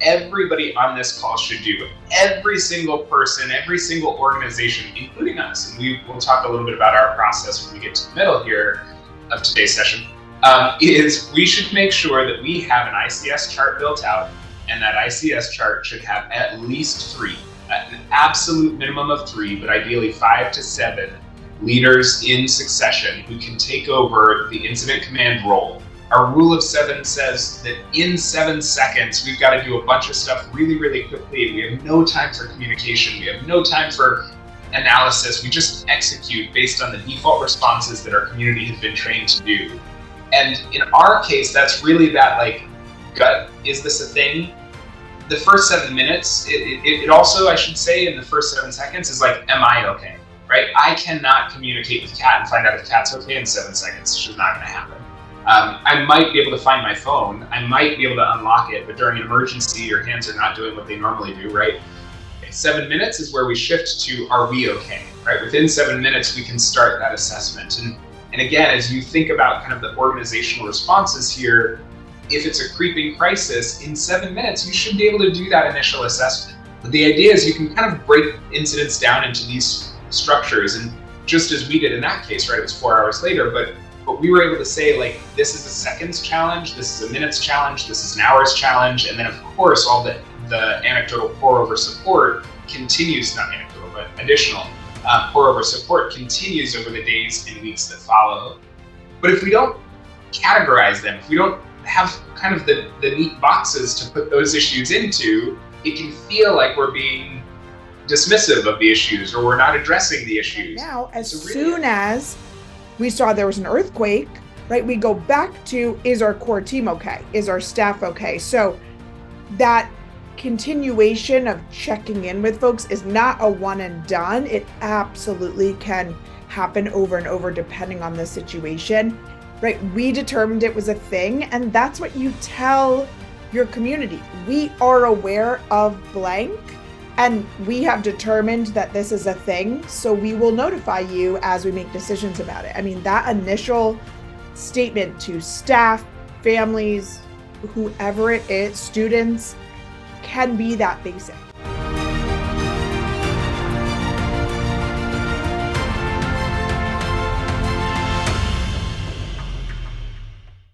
everybody on this call should do, every single person, every single organization, including us, and we will talk a little bit about our process when we get to the middle here of today's session, is we should make sure that we have an ICS chart built out, and that ICS chart should have at least 3, an absolute minimum of 3, but ideally 5 to 7 leaders in succession who can take over the incident command role. Our rule of 7 says that in 7 seconds, we've got to do a bunch of stuff really, really quickly. We have no time for communication. We have no time for analysis. We just execute based on the default responses that our community has been trained to do. And in our case, that's really that gut, is this a thing? The first 7 minutes, it also, I should say, in the first 7 seconds is am I okay, right? I cannot communicate with Kat and find out if Kat's okay in 7 seconds. It's just not gonna happen. I might be able to find my phone. I might be able to unlock it, but during an emergency, your hands are not doing what they normally do, right? 7 minutes is where we shift to, are we okay, right? Within 7 minutes, we can start that assessment. And again, as you think about kind of the organizational responses here, if it's a creeping crisis, in 7 minutes, you should be able to do that initial assessment. But the idea is you can kind of break incidents down into these structures. And just as we did in that case, right, it was 4 hours later, but we were able to say, this is a seconds challenge, this is a minutes challenge, this is an hours challenge, and then of course all the anecdotal pour over support continues, not anecdotal, but additional pour over support continues over the days and weeks that follow. But if we don't categorize them, if we don't have kind of the neat boxes to put those issues into, it can feel like we're being dismissive of the issues or we're not addressing the issues. Now, as soon as we saw there was an earthquake, right, we go back to, is our core team okay? Is our staff okay? So that continuation of checking in with folks is not a one and done. It absolutely can happen over and over depending on the situation, right? We determined it was a thing, and that's what you tell your community. We are aware of blank, and we have determined that this is a thing, so we will notify you as we make decisions about it. I mean, that initial statement to staff, families, whoever it is, students, can be that basic.